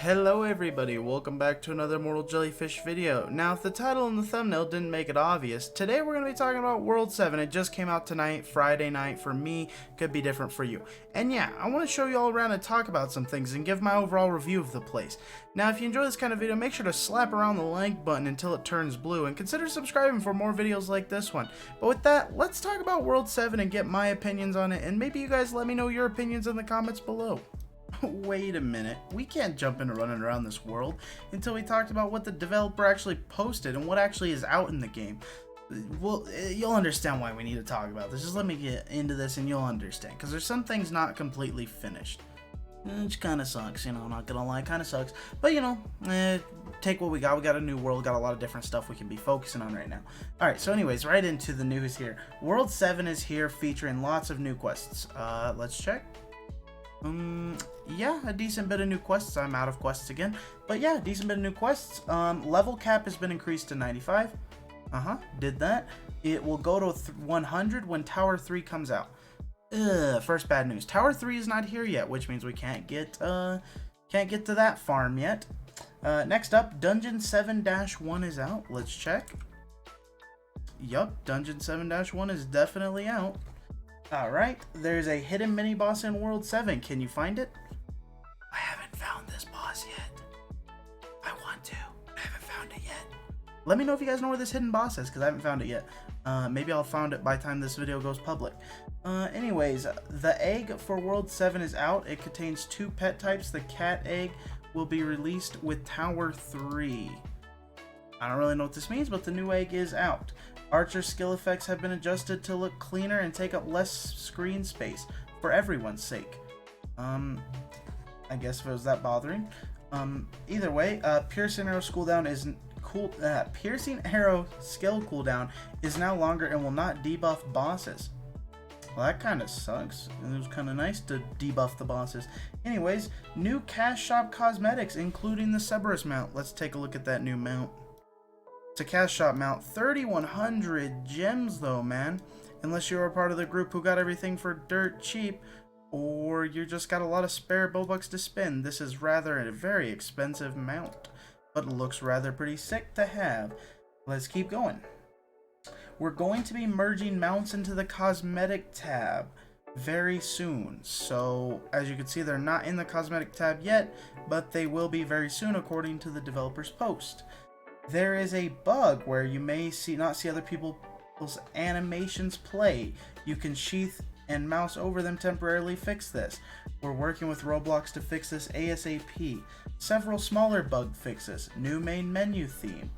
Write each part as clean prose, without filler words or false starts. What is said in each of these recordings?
Hello everybody, welcome back to another Mortal Jellyfish video. Now if the title and the thumbnail didn't make it obvious, today we're going to be talking about World 7. It just came out tonight, Friday night for me, could be different for you. And yeah, I want to show you all around and talk about some things and give my overall review of the place. Now if you enjoy this kind of video, make sure to slap around the like button until it turns blue and consider subscribing for more videos like this one. But with that, let's talk about World 7 and get my opinions on it, and maybe you guys let me know your opinions in the comments below. Wait a minute, we can't jump into running around this world until we talked about what the developer actually posted and what actually is out in the game. Well, you'll understand why we need to talk about this. Just let me get into this and you'll understand, because there's some things not completely finished. Which kind of sucks, you know, I'm not gonna lie, kind of sucks. But, you know, take what we got. We got a new world, got a lot of different stuff we can be focusing on right now. Alright, so anyways, right into the news here. World 7 is here, featuring lots of new quests. Let's check. Yeah, a decent bit of new quests. I'm out of quests again. But yeah, decent bit of new quests. Level cap has been increased to 95. Did that. It will go to 100 when Tower 3 comes out. First bad news. Tower 3 is not here yet, which means we can't get to that farm yet. Next up, Dungeon 7-1 is out. Let's check. Yup, Dungeon 7-1 is definitely out. Alright, there's a hidden mini boss in World 7. Can you find it? I haven't found this boss yet. I want to. I haven't found it yet. Let me know if you guys know where this hidden boss is, because I haven't found it yet. Maybe I'll find it by the time this video goes public. Anyways, the egg for World 7 is out. It contains 2 pet types. The cat egg will be released with Tower 3. I don't really know what this means, but the new egg is out. Archer skill effects have been adjusted to look cleaner and take up less screen space for everyone's sake. I guess if it was that bothering. Either way, piercing arrow cooldown is piercing arrow skill cooldown is now longer and will not debuff bosses. Well, that kind of sucks. It was kind of nice to debuff the bosses. Anyways, new cash shop cosmetics, including the Cerberus mount. Let's take a look at that new mount. It's a cash shop mount. 3,100 gems though, man. Unless you're a part of the group who got everything for dirt cheap, or you just got a lot of spare Bobucks to spend. This is rather a very expensive mount, but looks rather pretty sick to have. Let's keep going. We're going to be merging mounts into the cosmetic tab very soon. So as you can see, they're not in the cosmetic tab yet, but they will be very soon according to the developer's post. There is a bug where you may not see other people's animations play. You can sheath and mouse over them temporarily. Fix this. We're working with Roblox to fix this ASAP. Several smaller bug fixes. New main menu theme.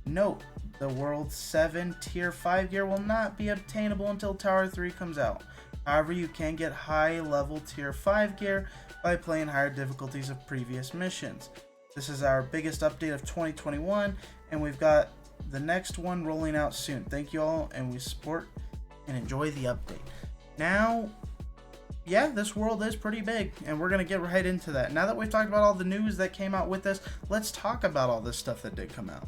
Note, the World 7 Tier 5 gear will not be obtainable until Tower 3 comes out. However, you can get high level Tier 5 gear by playing higher difficulties of previous missions. This is our biggest update of 2021, and we've got the next one rolling out soon. Thank you all, and we support and enjoy the update. Now, yeah, this world is pretty big, and we're going to get right into that. Now that we've talked about all the news that came out with this, let's talk about all this stuff that did come out.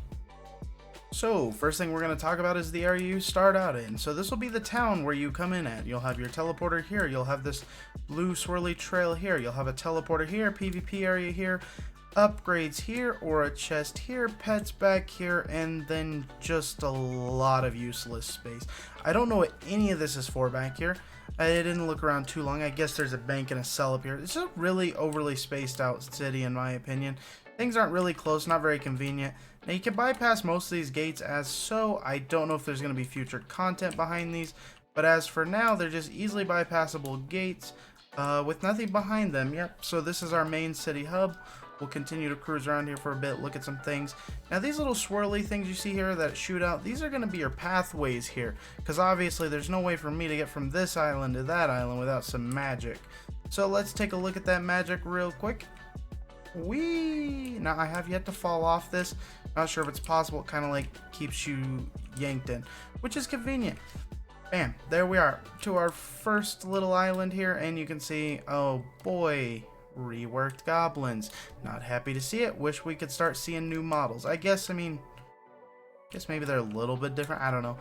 So, first thing we're going to talk about is the area you start out in. So this will be the town where you come in at. You'll have your teleporter here. You'll have this blue swirly trail here. You'll have a teleporter here, PvP area here, upgrades here, or a chest here, pets back here, and then just a lot of useless space. I don't know what any of this is for back here. I didn't look around too long. I guess there's a bank and a cell up here. It's a really overly spaced out city in my opinion. Things aren't really close, not very convenient. Now you can bypass most of these gates as so. I don't know if there's going to be future content behind these, but as for now, they're just easily bypassable gates with nothing behind them. Yep, so this is our main city hub. We'll continue to cruise around here for a bit, look at some things. Now these little swirly things you see here that shoot out, these are going to be your pathways here, because obviously there's no way for me to get from this island to that island without some magic. So let's take a look at that magic real quick. Whee! Now I have yet to fall off this. Not sure if it's possible. It kind of like keeps you yanked in, which is convenient. Bam, there we are to our first little island here, and you can see, oh boy, reworked goblins. Not happy to see it. Wish we could start seeing new models. I guess maybe they're a little bit different. I don't know.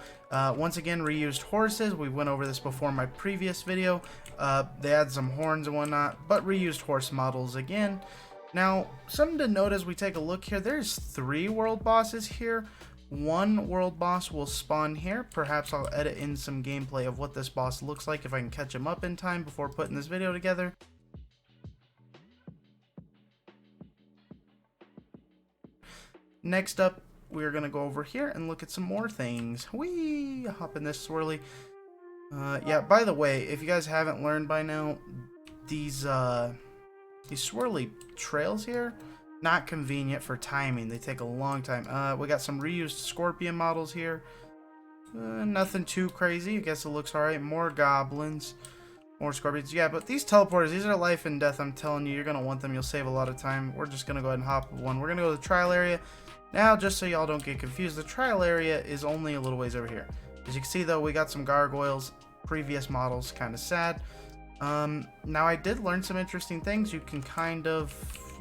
Once again, reused horses. We went over this before in my previous video. They had some horns and whatnot, but reused horse models again. Now, something to note as we take a look here, there's 3 world bosses here. 1 world boss will spawn here. Perhaps I'll edit in some gameplay of what this boss looks like if I can catch him up in time before putting this video together. Next up, we're going to go over here and look at some more things. Whee! Hop in this swirly. Yeah, by the way, if you guys haven't learned by now, these swirly trails here, not convenient for timing. They take a long time. We got some reused scorpion models here. Nothing too crazy. I guess it looks alright. More goblins. More scorpions. Yeah, but these teleporters, these are life and death. I'm telling you, you're going to want them. You'll save a lot of time. We're just going to go ahead and hop one. We're going to go to the trial area. Now, just so y'all don't get confused, the trial area is only a little ways over here. As you can see, though, we got some gargoyles. Previous models, kind of sad. Now I did learn some interesting things. You can kind of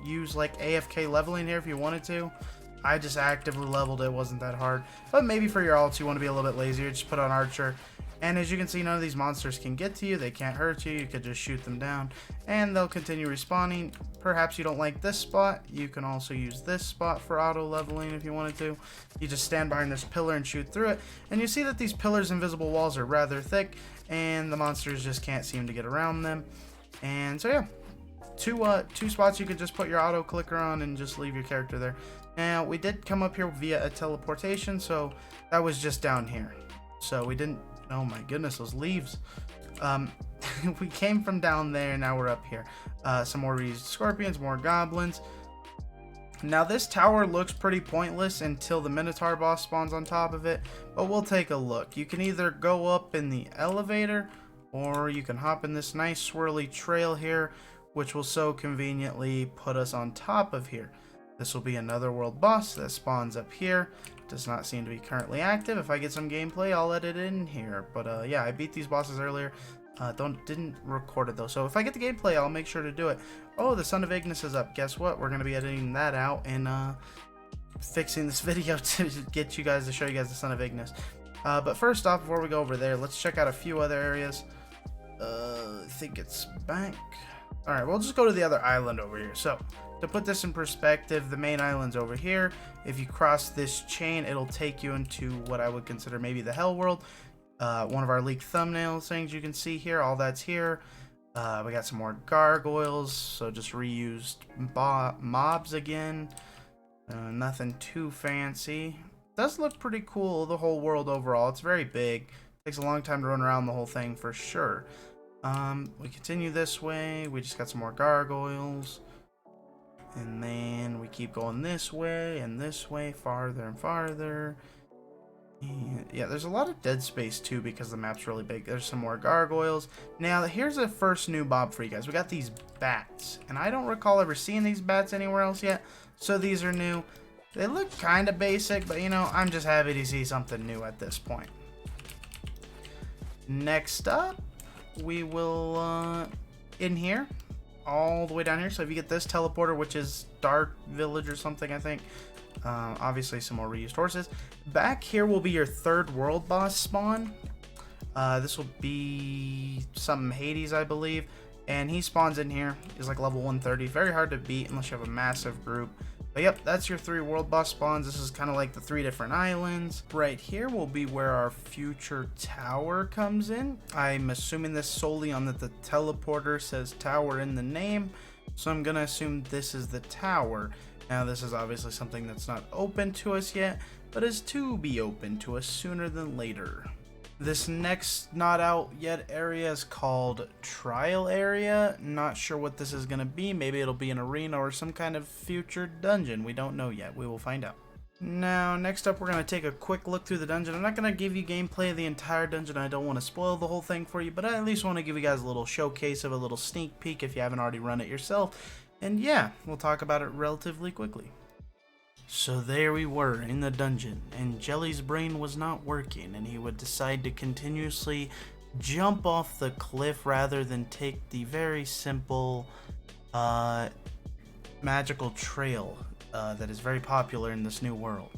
use like AFK leveling here if you wanted to. I just actively leveled, it wasn't that hard. But maybe for your alts you want to be a little bit lazier, just put on Archer. And as you can see, none of these monsters can get to you, they can't hurt you, you could just shoot them down. And they'll continue respawning. Perhaps you don't like this spot, you can also use this spot for auto leveling if you wanted to. You just stand behind this pillar and shoot through it. And you see that these pillars and invisible walls are rather thick, and the monsters just can't seem to get around them. And so yeah, two spots you could just put your auto clicker on and just leave your character there. Now we did come up here via a teleportation, so that was just down here. So we didn't, oh my goodness, those leaves. We came from down there, now we're up here. Some more reused scorpions, more goblins. Now this tower looks pretty pointless until the Minotaur boss spawns on top of it, but we'll take a look. You can either go up in the elevator, or you can hop in this nice swirly trail here, which will so conveniently put us on top of here. This will be another world boss that spawns up here. Does not seem to be currently active. If I get some gameplay, I'll edit it in here. But yeah, I beat these bosses earlier. Didn't record it though. So if I get the gameplay, I'll make sure to do it. Oh, the Son of Ignis is up. Guess what? We're going to be editing that out and fixing this video to get you guys to show you guys the Son of Ignis. But first off, before we go over there, let's check out a few other areas. I think it's back. Alright, we'll just go to the other island over here. So, to put this in perspective, the main island's over here. If you cross this chain, it'll take you into what I would consider maybe the Hell World. One of our leaked thumbnail things you can see here, all that's here. We got some more gargoyles, so just reused mobs again. Nothing too fancy. Does look pretty cool, the whole world overall. It's very big. Takes a long time to run around the whole thing for sure. We continue this way. We just got some more gargoyles. And then we keep going this way and this way, farther and farther. And yeah, there's a lot of dead space too because the map's really big. There's some more gargoyles. Now, here's the first new mob for you guys. We got these bats. And I don't recall ever seeing these bats anywhere else yet. So these are new. They look kind of basic, but you know, I'm just happy to see something new at this point. Next up, we will, in here, all the way down here. So if you get this teleporter, which is Dark Village or something, I think. Obviously some more reused horses. Back here will be your third world boss spawn. This will be some Hades, I believe. And he spawns in here. He's like level 130. Very hard to beat unless you have a massive group. But yep, that's your 3 world boss spawns. This is kind of like the 3 different islands. Right here will be where our future tower comes in. I'm assuming this solely on that the teleporter says tower in the name. So I'm going to assume this is the tower. Now this is obviously something that's not open to us yet, but is to be open to us sooner than later. This next not out yet area is called Trial Area. Not sure what this is going to be. Maybe it'll be an arena or some kind of future dungeon. We don't know yet. We will find out. Now, next up, we're going to take a quick look through the dungeon. I'm not going to give you gameplay of the entire dungeon. I don't want to spoil the whole thing for you, but I at least want to give you guys a little showcase of a little sneak peek if you haven't already run it yourself. And yeah, we'll talk about it relatively quickly. So there we were in the dungeon, and Jelly's brain was not working, and he would decide to continuously jump off the cliff rather than take the very simple magical trail that is very popular in this new world.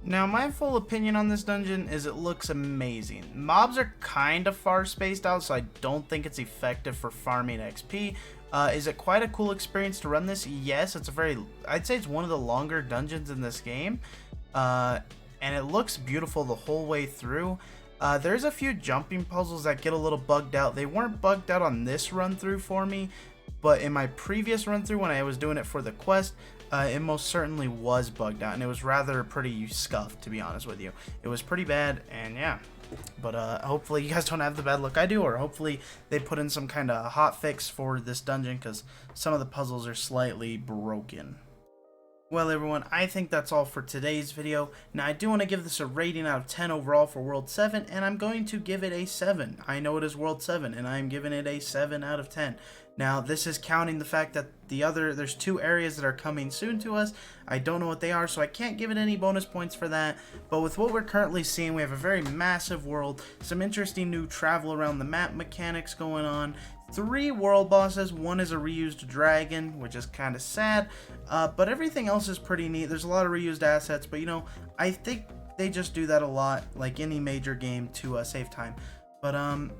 Now, my full opinion on this dungeon is it looks amazing. Mobs are kind of far spaced out, so I don't think it's effective for farming XP, Is it quite a cool experience to run this? Yes, it's a very, I'd say it's one of the longer dungeons in this game. And it looks beautiful the whole way through. There's a few jumping puzzles that get a little bugged out. They weren't bugged out on this run through for me, but in my previous run through when I was doing it for the quest, it most certainly was bugged out, and it was rather pretty scuffed, to be honest with you. It was pretty bad, and yeah. But hopefully you guys don't have the bad luck I do, or hopefully they put in some kind of hot fix for this dungeon, because some of the puzzles are slightly broken. Well, everyone, I think that's all for today's video. Now, I do want to give this a rating out of 10 overall for World 7, and I'm going to give it a 7. I know it is World 7, and I'm giving it a 7 out of 10. Now, this is counting the fact that there's 2 areas that are coming soon to us. I don't know what they are, so I can't give it any bonus points for that. But with what we're currently seeing, we have a very massive world, some interesting new travel around the map mechanics going on, 3 world bosses. 1 is a reused dragon, which is kind of sad, but everything else is pretty neat. There's a lot of reused assets, but you know, I think they just do that a lot, like any major game, to save time. But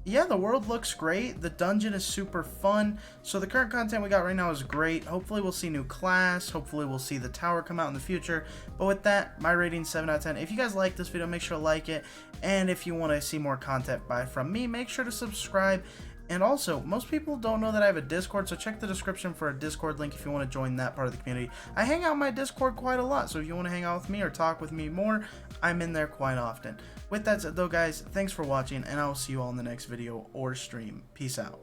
yeah, the world looks great. The dungeon is super fun. So the current content we got right now is great. Hopefully we'll see new class. Hopefully we'll see the tower come out in the future. But with that, my rating 7 out of 10. If you guys like this video, make sure to like it. And if you want to see more content from me, make sure to subscribe. And also, most people don't know that I have a Discord, so check the description for a Discord link if you want to join that part of the community. I hang out in my Discord quite a lot, so if you want to hang out with me or talk with me more, I'm in there quite often. With that said though, guys, thanks for watching, and I will see you all in the next video or stream. Peace out.